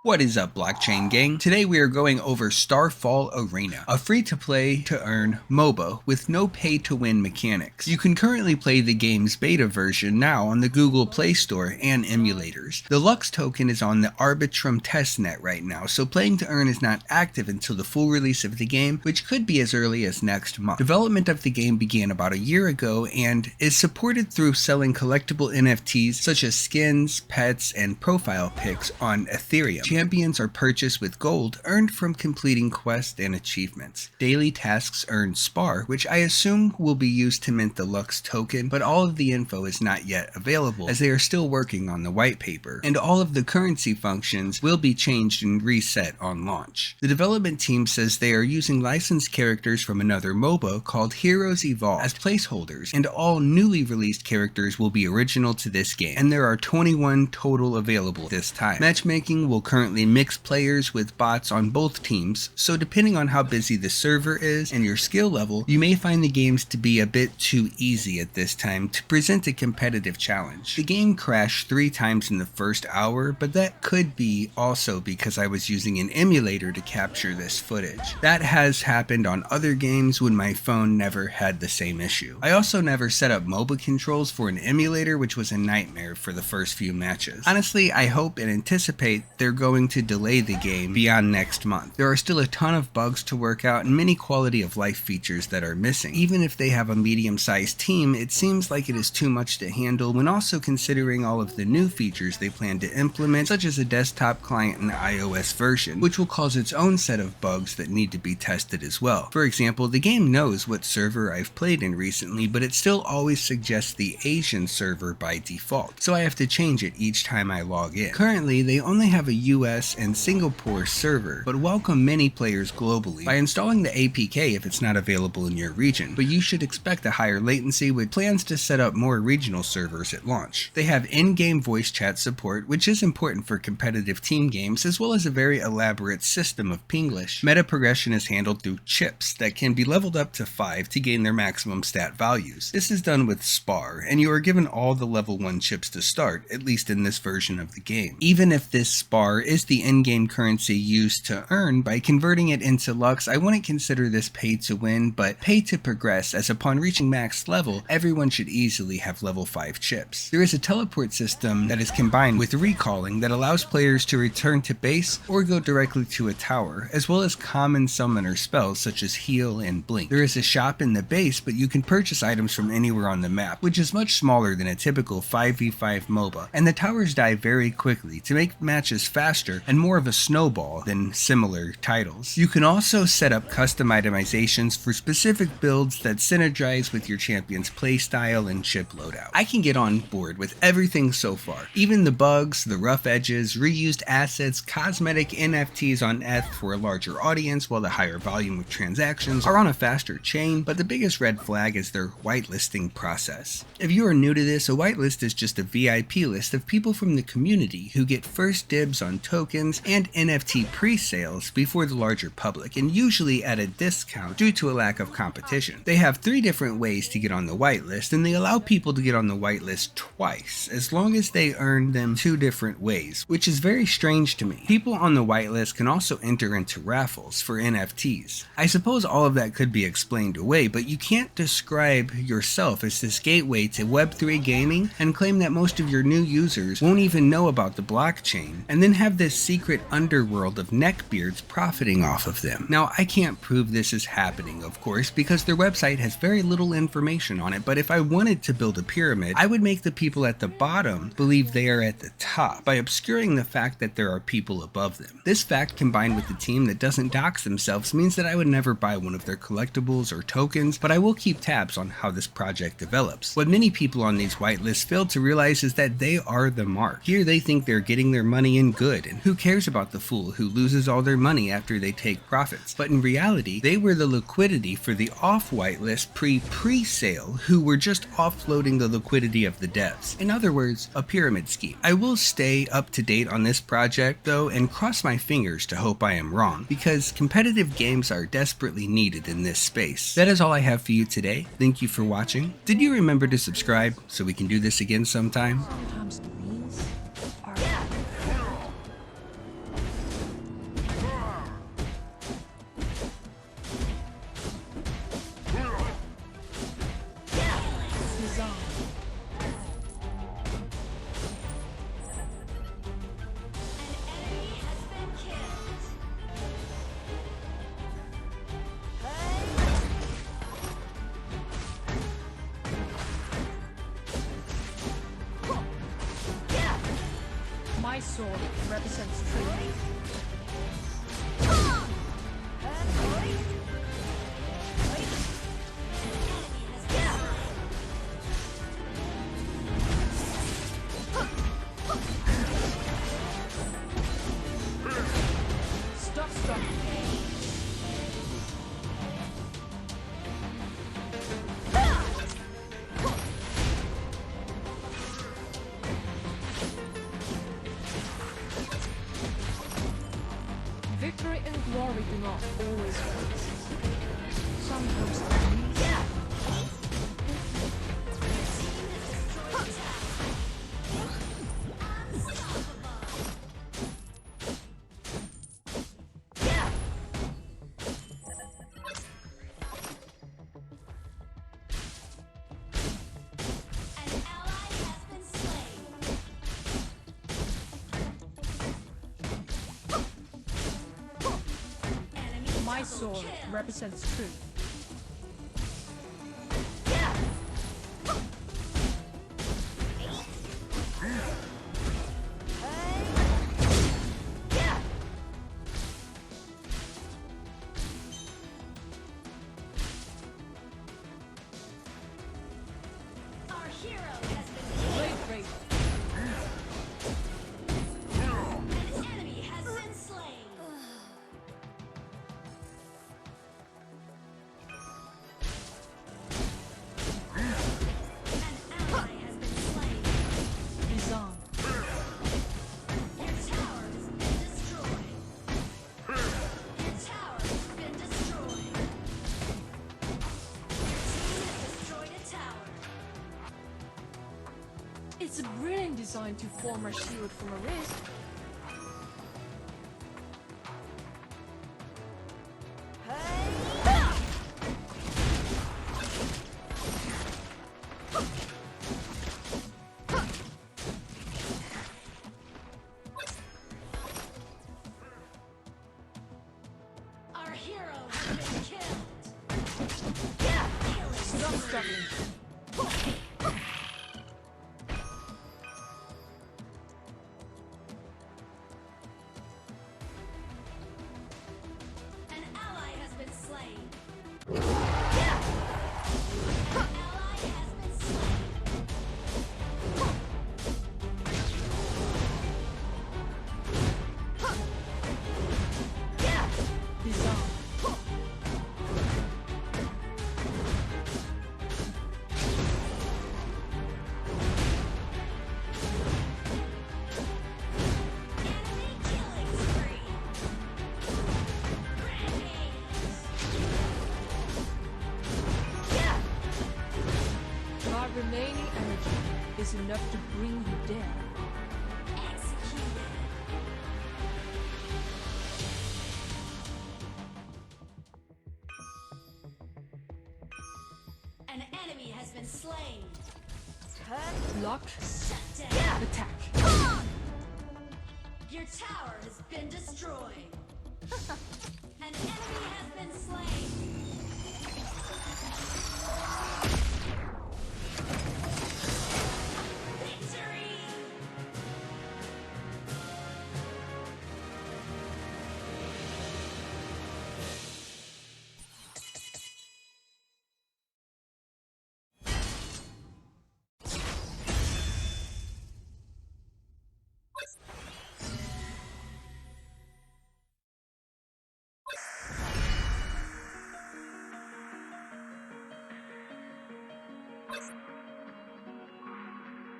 What is up, blockchain gang? Today we are going over Starfall Arena, a free-to-play to earn MOBA with no pay-to-win mechanics. You can currently play the game's beta version now on the Google Play Store and emulators. The Lux token is on the Arbitrum testnet right now, so playing to earn is not active until the full release of the game, which could be as early as next month. Development of the game began about a year ago and is supported through selling collectible NFTs such as skins, pets, and profile pics on Ethereum. Champions are purchased with gold earned from completing quests and achievements. Daily tasks earn Spar, which I assume will be used to mint the Lux token, but all of the info is not yet available as they are still working on the white paper, and all of the currency functions will be changed and reset on launch. The development team says they are using licensed characters from another MOBA called Heroes Evolve as placeholders, and all newly released characters will be original to this game, and there are 21 total available this time. Matchmaking will currently mix players with bots on both teams, so depending on how busy the server is and your skill level, you may find the games to be a bit too easy at this time to present a competitive challenge. The game crashed 3 times in the first hour, but that could be also because I was using an emulator to capture this footage. That has happened on other games when my phone never had the same issue. I also never set up MOBA controls for an emulator, which was a nightmare for the first few matches. Honestly, I hope and anticipate they're going to delay the game beyond next month. There are still a ton of bugs to work out and many quality of life features that are missing. Even if they have a medium-sized team, it seems like it is too much to handle when also considering all of the new features they plan to implement, such as a desktop client and iOS version, which will cause its own set of bugs that need to be tested as well. For example, the game knows what server I've played in recently, but it still always suggests the Asian server by default, so I have to change it each time I log in. Currently, they only have a US and Singapore server, but welcome many players globally by installing the APK if it's not available in your region, but you should expect a higher latency with plans to set up more regional servers at launch. They have in-game voice chat support, which is important for competitive team games, as well as a very elaborate system of Pinglish. Meta progression is handled through chips that can be leveled up to 5 to gain their maximum stat values. This is done with Spar, and you are given all the level 1 chips to start, at least in this version of the game. Even if this Spar is the in-game currency used to earn, by converting it into Lux, I wouldn't consider this pay to win, but pay to progress, as upon reaching max level, everyone should easily have level 5 chips. There is a teleport system that is combined with recalling that allows players to return to base or go directly to a tower, as well as common summoner spells such as heal and blink. There is a shop in the base, but you can purchase items from anywhere on the map, which is much smaller than a typical 5v5 MOBA, and the towers die very quickly to make matches faster and more of a snowball than similar titles. You can also set up custom itemizations for specific builds that synergize with your champion's playstyle and chip loadout. I can get on board with everything so far. Even the bugs, the rough edges, reused assets, cosmetic NFTs on ETH for a larger audience, while the higher volume of transactions are on a faster chain, but the biggest red flag is their whitelisting process. If you are new to this, a whitelist is just a VIP list of people from the community who get first dibs on tokens and NFT pre-sales before the larger public, and usually at a discount due to a lack of competition. They have 3 different ways to get on the whitelist, and they allow people to get on the whitelist twice, as long as they earn them 2 different ways, which is very strange to me. People on the whitelist can also enter into raffles for NFTs. I suppose all of that could be explained away, but you can't describe yourself as this gateway to Web3 gaming and claim that most of your new users won't even know about the blockchain, and then have this secret underworld of neckbeards profiting off of them. Now, I can't prove this is happening, of course, because their website has very little information on it, but if I wanted to build a pyramid, I would make the people at the bottom believe they are at the top by obscuring the fact that there are people above them. This fact, combined with the team that doesn't dox themselves, means that I would never buy one of their collectibles or tokens, but I will keep tabs on how this project develops. What many people on these whitelists fail to realize is that they are the mark. Here they think they're getting their money in good, and who cares about the fool who loses all their money after they take profits? But in reality, they were the liquidity for the off-whitelist pre-sale who were just offloading the liquidity of the devs. In other words, a pyramid scheme. I will stay up to date on this project though, and cross my fingers to hope I am wrong, because competitive games are desperately needed in this space. That is all I have for you today. Thank you for watching. Did you remember to subscribe so we can do this again sometime? Sometimes My sword represents truth. Stop. Victory and glory do not always rise. Sometimes they lead. My sword represents truth. Our hero has been Great. An enemy has been slain. An ally has been slain. Design. Your tower has been destroyed. Your tower has been destroyed. Your team has destroyed a tower. It's a brilliant design to form a shield from a wrist. Our hero has been killed. Stop struggling. An ally has been slain. An ally has been slain. Design. Enemy killing spree. Rampage. My remaining energy is enough to bring you down. Executed. An enemy has been slain. Lock. Shut down. Attack. Your tower has been destroyed. An enemy has been slain.